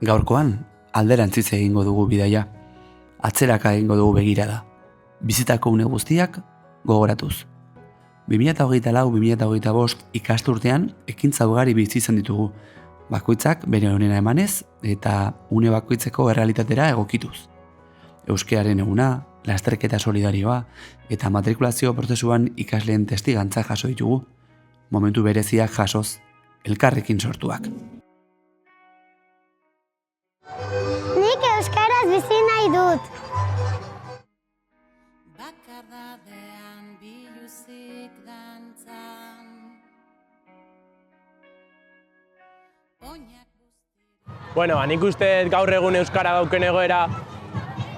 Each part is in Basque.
Gaurkoan, alderantziz egingo dugu bidaia. Atzeraka egingo dugu begirada. Bizitako une guztiak gogoratuz. 2024-2025 ikasturtean ekintza ugari bizi izan ditugu. Bakoitzak bere onena emanez eta une bakoitzeko errealitatera egokituz. Euskararen eguna, lasterketa solidarioa eta matrikulazio prozesuan ikasleen testigantza jaso ditugu. Momentu bereziak jasoz, elkarrekin sortuak. Nik euskaraz bizi nahi dut. Bakardadean biluzik dantzan. Bueno, nik uste gaur egun euskara dauken egoera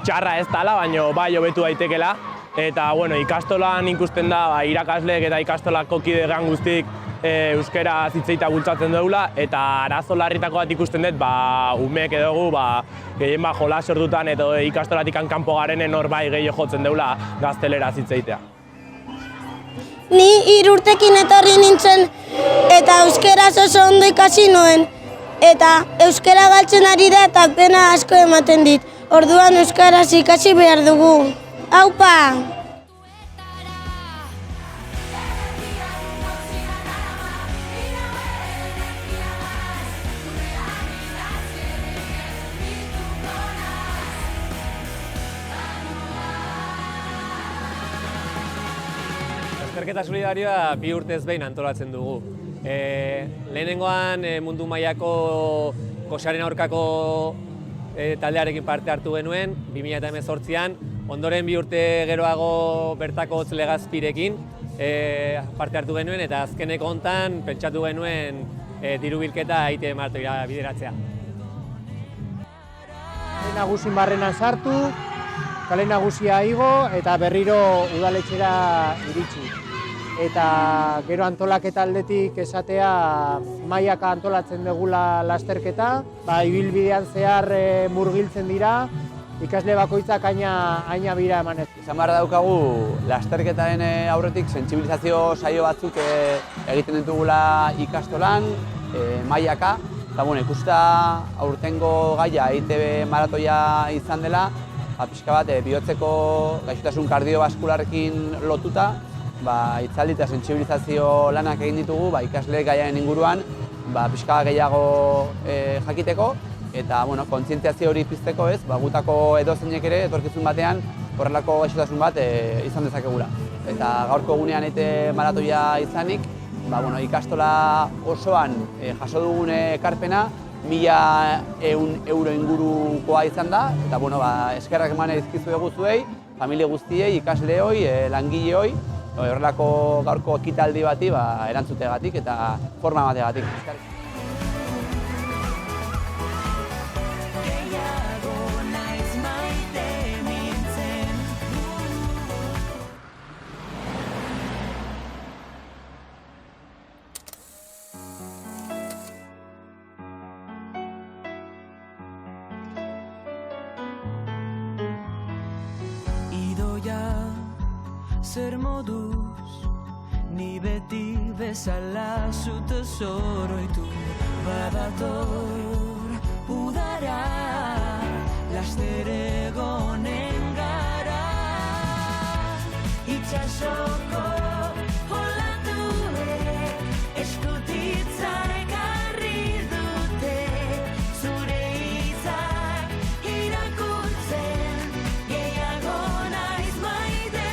txarra ez dela, baina bai hobetu daitekela. Eta bueno, ikastolan ikusten da irakasleek eta ikastolako kidegan guztik euskara hitzeita bultzatzen dugula, eta arazo larritako bat ikusten dut, umeek edogu, gehien jolas ordutan edo ikastolatik kanpo garenen hor bai gehiago jotzen dugula gazteleraz hitzeitea. Ni 3 urtekin etorri nintzen eta euskaraz oso ondo ikasi nuen. Eta euskara galtzen ari da eta pena asko ematen dit. Orduan euskaraz ikasi behar dugu. Aupa! Lasterketa solidarioa 2 urtez behin antolatzen dugu. Lehenengoan mundu mailako kosaren aurkako taldearekin parte hartu genuen, 2018an, ondoren 2 urte geroago bertako Hotz Legazpirekin parte hartu genuen, eta azkeneko hontan pentsatu genuen diru bilketa ITB maratoira bideratzea. Kale nagusin barrenan sartu, kale nagusia igo eta berriro udaletxera iritsi. Eta gero antolaketa aldetik esatea mailaka antolatzen dugula lasterketa, ibilbidean zehar murgiltzen dira, ikasle bakoitzak aina bira emanez. Izan behar daukagu lasterketaren aurretik sentsibilizazio saio batzuk egiten ditugula ikastolan, mailaka. Eta ikusta aurtengo gaia ITB maratoia izan dela, pixka bat bihotzeko gaixotasun kardiobaskularrekin lotuta, hitzaldi eta sentsibilizazio lanak egin ditugu ikasle gaiaren inguruan pixka gehiago jakiteko eta kontzientziazio hori pizteko gutako edozeinek ere etorkizun batean horrelako gaixotasun bat izan dezakegula. Eta gaurko egunean ITB maratoia izanik, ikastola osoan jaso dugun ekarpena 1.100 euro ingurukoa izan da, eta eskerrak eman dizkizuegu zuei, familia guztiei, ikasleoi, langileoi, horrelako gaurko ekitaldi bati erantzutegatik eta forma bategatik. Zer moduz, ni beti bezala zute zoroitu badator udara, laster egonen gara, itxasoko olatuek eskutitza ekarri dute, zure hitzak irakurtzen, gehiago naiz maite.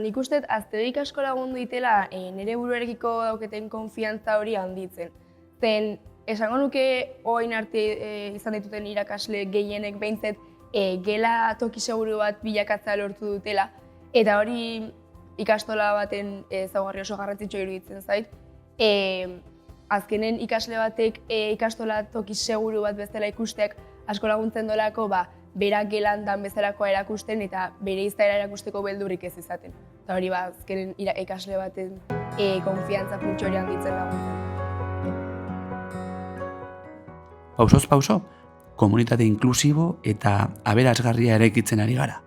Nik uste aztedik asko lagundu ditela nire buruarekiko dauketen konfiantza hori handitzen. Zen, esango nuke orain arte izan dituten irakasle gehienek behintzat gela toki seguru bat bilakatzea lortu dutela, eta hori ikastola baten ezaugarri oso garrantzitsua iruditzen zait. Azkenen ikasle batek ikastola toki seguru bat bezala ikusteak asko laguntzen dolako berak gelan dan bezalakoa erakusten eta bere izaera erakusteko beldurrik ez izaten. Eta hori azkenen ikasle baten konfiantza puntxo hori handitzen laguntzen. pausoz pauso, komunitate inklusibo eta aberasgarria eraikitzen ari gara.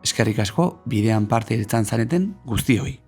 Eskerrik asko bidean parte izan zareten guztioi.